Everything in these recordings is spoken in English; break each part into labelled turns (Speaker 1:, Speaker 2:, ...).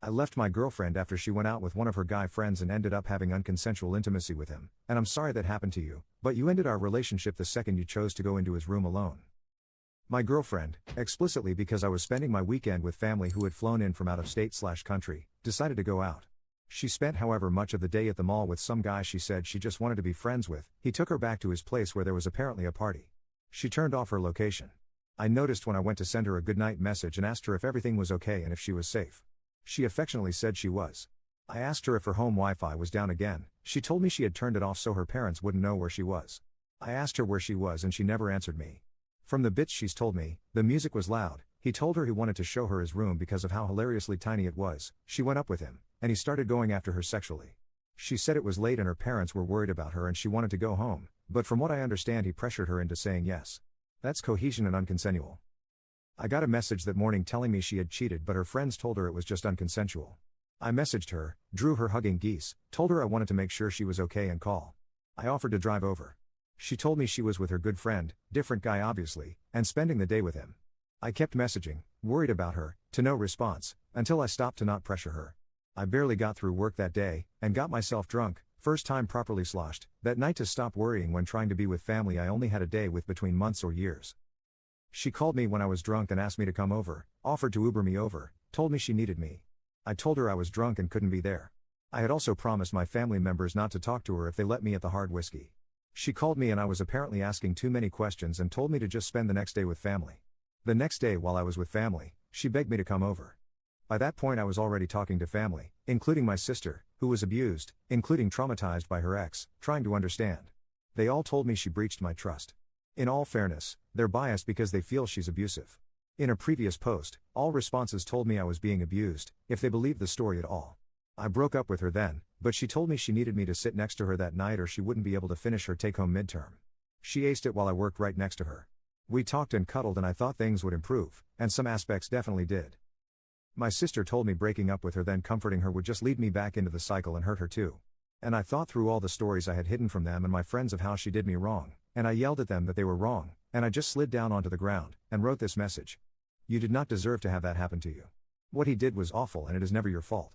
Speaker 1: I left my girlfriend after she went out with one of her guy friends and ended up having unconsensual intimacy with him, and I'm sorry that happened to you, but you ended our relationship the second you chose to go into his room alone. My girlfriend, explicitly because I was spending my weekend with family who had flown in from out of state/country, decided to go out. She spent however much of the day at the mall with some guy she said she just wanted to be friends with. He took her back to his place where there was apparently a party. She turned off her location. I noticed when I went to send her a goodnight message and asked her if everything was okay and if she was safe. She affectionately said she was. I asked her if her home Wi-Fi was down again. She told me she had turned it off so her parents wouldn't know where she was. I asked her where she was and she never answered me. From the bits she's told me, the music was loud. He told her he wanted to show her his room because of how hilariously tiny it was. She went up with him, and he started going after her sexually. She said it was late and her parents were worried about her and she wanted to go home, but from what I understand he pressured her into saying yes. That's cohesion and unconsensual. I got a message that morning telling me she had cheated but her friends told her it was just unconsensual. I messaged her, drew her hugging geese, told her I wanted to make sure she was okay and call. I offered to drive over. She told me she was with her good friend, different guy obviously, and spending the day with him. I kept messaging, worried about her, to no response, until I stopped to not pressure her. I barely got through work that day, and got myself drunk, first time properly sloshed, that night to stop worrying when trying to be with family I only had a day with between months or years. She called me when I was drunk and asked me to come over, offered to Uber me over, told me she needed me. I told her I was drunk and couldn't be there. I had also promised my family members not to talk to her if they let me at the hard whiskey. She called me and I was apparently asking too many questions and told me to just spend the next day with family. The next day while I was with family, she begged me to come over. By that point I was already talking to family, including my sister, who was abused, including traumatized by her ex, trying to understand. They all told me she breached my trust. In all fairness, they're biased because they feel she's abusive. In a previous post, all responses told me I was being abused, if they believed the story at all. I broke up with her then, but she told me she needed me to sit next to her that night or she wouldn't be able to finish her take-home midterm. She aced it while I worked right next to her. We talked and cuddled and I thought things would improve, and some aspects definitely did. My sister told me breaking up with her then comforting her would just lead me back into the cycle and hurt her too. And I thought through all the stories I had hidden from them and my friends of how she did me wrong, and I yelled at them that they were wrong, and I just slid down onto the ground, and wrote this message. You did not deserve to have that happen to you. What he did was awful and it is never your fault.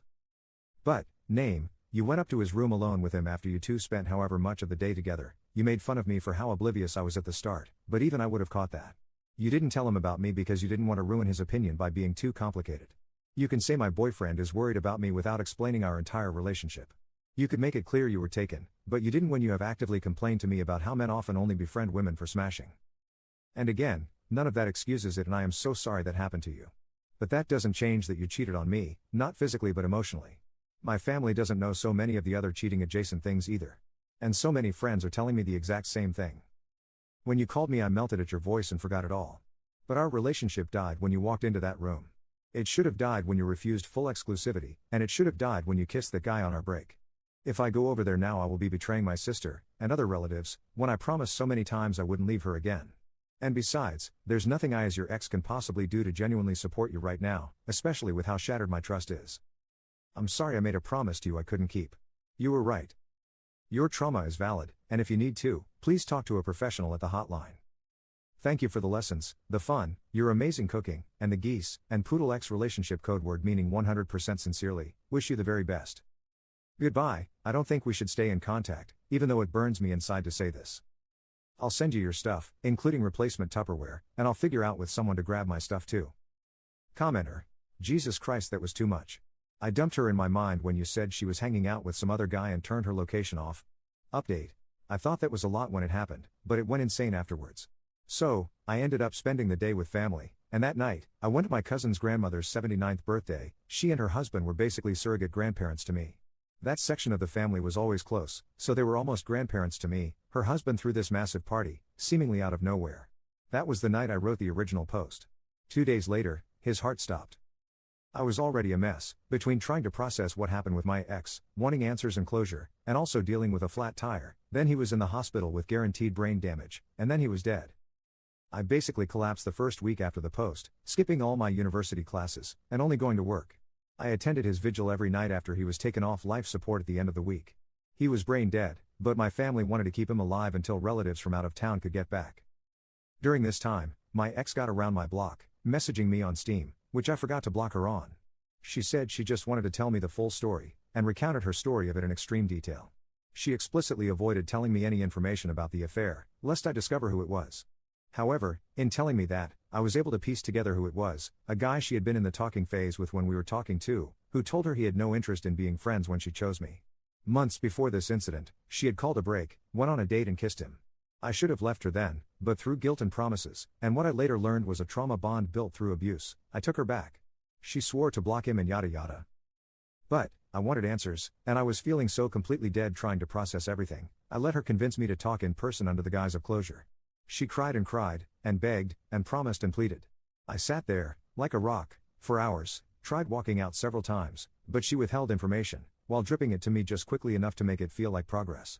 Speaker 1: But, name, you went up to his room alone with him after you two spent however much of the day together. You made fun of me for how oblivious I was at the start, but even I would have caught that. You didn't tell him about me because you didn't want to ruin his opinion by being too complicated. You can say my boyfriend is worried about me without explaining our entire relationship. You could make it clear you were taken, but you didn't when you have actively complained to me about how men often only befriend women for smashing. And again, none of that excuses it and I am so sorry that happened to you. But that doesn't change that you cheated on me, not physically but emotionally. My family doesn't know so many of the other cheating adjacent things either. And so many friends are telling me the exact same thing. When you called me I melted at your voice and forgot it all. But our relationship died when you walked into that room. It should have died when you refused full exclusivity, and it should have died when you kissed that guy on our break. If I go over there now I will be betraying my sister, and other relatives, when I promised so many times I wouldn't leave her again. And besides, there's nothing I as your ex can possibly do to genuinely support you right now, especially with how shattered my trust is. I'm sorry I made a promise to you I couldn't keep. You were right. Your trauma is valid, and if you need to, please talk to a professional at the hotline. Thank you for the lessons, the fun, your amazing cooking, and the geese, and Poodle X relationship code word meaning 100% sincerely, wish you the very best. Goodbye. I don't think we should stay in contact, even though it burns me inside to say this. I'll send you your stuff, including replacement Tupperware, and I'll figure out with someone to grab my stuff too. Commenter. Jesus Christ, that was too much. I dumped her in my mind when you said she was hanging out with some other guy and turned her location off. Update. I thought that was a lot when it happened, but it went insane afterwards. So, I ended up spending the day with family, and that night, I went to my cousin's grandmother's 79th birthday. She and her husband were basically surrogate grandparents to me. That section of the family was always close, so they were almost grandparents to me. Her husband threw this massive party, seemingly out of nowhere. That was the night I wrote the original post. 2 days later, his heart stopped. I was already a mess, between trying to process what happened with my ex, wanting answers and closure, and also dealing with a flat tire. Then he was in the hospital with guaranteed brain damage, and then he was dead. I basically collapsed the first week after the post, skipping all my university classes, and only going to work. I attended his vigil every night after he was taken off life support at the end of the week. He was brain dead, but my family wanted to keep him alive until relatives from out of town could get back. During this time, my ex got around my block, messaging me on Steam, which I forgot to block her on. She said she just wanted to tell me the full story, and recounted her story of it in extreme detail. She explicitly avoided telling me any information about the affair, lest I discover who it was. However, in telling me that, I was able to piece together who it was, a guy she had been in the talking phase with when we were talking to, who told her he had no interest in being friends when she chose me. Months before this incident, she had called a break, went on a date and kissed him. I should have left her then, but through guilt and promises, and what I later learned was a trauma bond built through abuse, I took her back. She swore to block him and yada yada. But, I wanted answers, and I was feeling so completely dead trying to process everything. I let her convince me to talk in person under the guise of closure. She cried, and begged, and promised and pleaded. I sat there, like a rock, for hours, tried walking out several times, but she withheld information, while dripping it to me just quickly enough to make it feel like progress.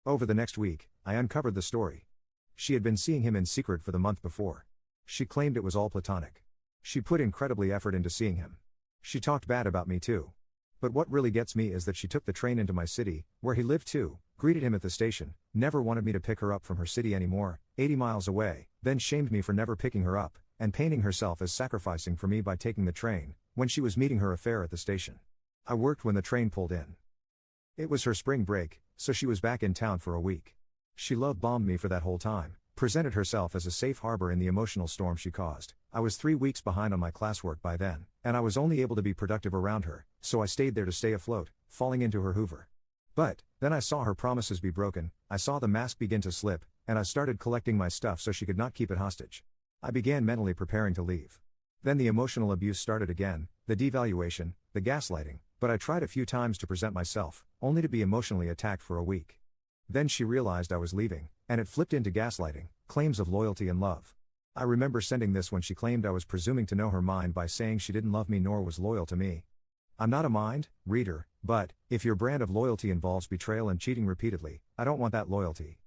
Speaker 1: Over the next week, I uncovered the story. She had been seeing him in secret for the month before. She claimed it was all platonic. She put incredibly effort into seeing him. She talked bad about me too. But what really gets me is that she took the train into my city, where he lived too, greeted him at the station, never wanted me to pick her up from her city anymore, 80 miles away, then shamed me for never picking her up, and painting herself as sacrificing for me by taking the train, when she was meeting her affair at the station. I worked when the train pulled in. It was her spring break, so she was back in town for a week. She love-bombed me for that whole time, presented herself as a safe harbor in the emotional storm she caused. I was 3 weeks behind on my classwork by then, and I was only able to be productive around her, so I stayed there to stay afloat, falling into her hoover. But, then I saw her promises be broken, I saw the mask begin to slip, and I started collecting my stuff so she could not keep it hostage. I began mentally preparing to leave. Then the emotional abuse started again, the devaluation, the gaslighting, but I tried a few times to present myself, only to be emotionally attacked for a week. Then she realized I was leaving, and it flipped into gaslighting, claims of loyalty and love. I remember sending this when she claimed I was presuming to know her mind by saying she didn't love me nor was loyal to me. I'm not a mind reader, but, if your brand of loyalty involves betrayal and cheating repeatedly, I don't want that loyalty.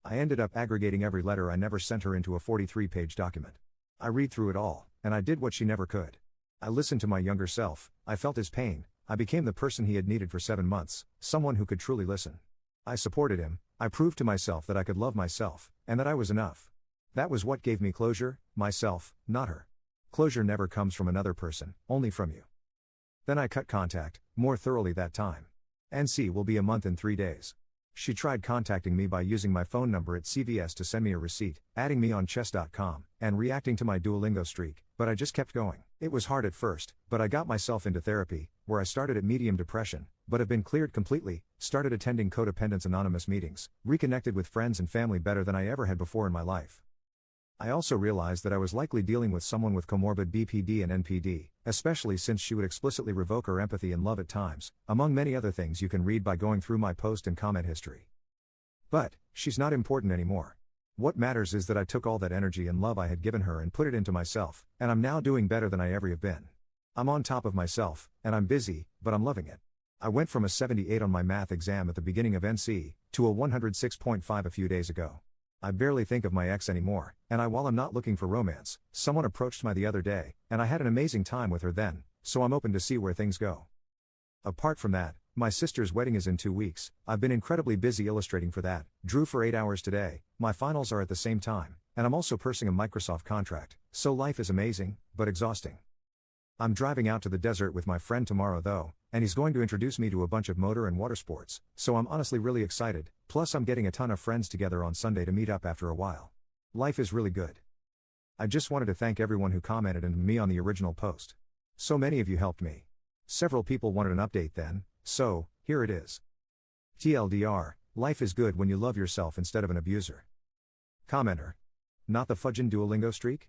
Speaker 1: I ended up aggregating every letter I never sent her into a 43-page document. I read through it all, and I did what she never could. I listened to my younger self, I felt his pain, I became the person he had needed for 7 months, someone who could truly listen. I supported him, I proved to myself that I could love myself, and that I was enough. That was what gave me closure, myself, not her. Closure never comes from another person, only from you. Then I cut contact, more thoroughly that time. NC will be a month in 3 days. She tried contacting me by using my phone number at CVS to send me a receipt, adding me on chess.com, and reacting to my Duolingo streak, but I just kept going. It was hard at first, but I got myself into therapy, where I started at medium depression, but have been cleared completely, started attending Codependence Anonymous meetings, reconnected with friends and family better than I ever had before in my life. I also realized that I was likely dealing with someone with comorbid BPD and NPD, especially since she would explicitly revoke her empathy and love at times, among many other things you can read by going through my post and comment history. But, she's not important anymore. What matters is that I took all that energy and love I had given her and put it into myself, and I'm now doing better than I ever have been. I'm on top of myself, and I'm busy, but I'm loving it. I went from a 78 on my math exam at the beginning of NC, to a 106.5 a few days ago. I barely think of my ex anymore, and while I'm not looking for romance, someone approached me the other day, and I had an amazing time with her then, so I'm open to see where things go. Apart from that, my sister's wedding is in 2 weeks, I've been incredibly busy illustrating for that, drew for 8 hours today, my finals are at the same time, and I'm also pursuing a Microsoft contract, so life is amazing, but exhausting. I'm driving out to the desert with my friend tomorrow though, and he's going to introduce me to a bunch of motor and water sports, so I'm honestly really excited, plus I'm getting a ton of friends together on Sunday to meet up after a while. Life is really good. I just wanted to thank everyone who commented and me on the original post. So many of you helped me. Several people wanted an update then, so, here it is. TLDR, life is good when you love yourself instead of an abuser. Commenter. Not the fudgin' Duolingo streak?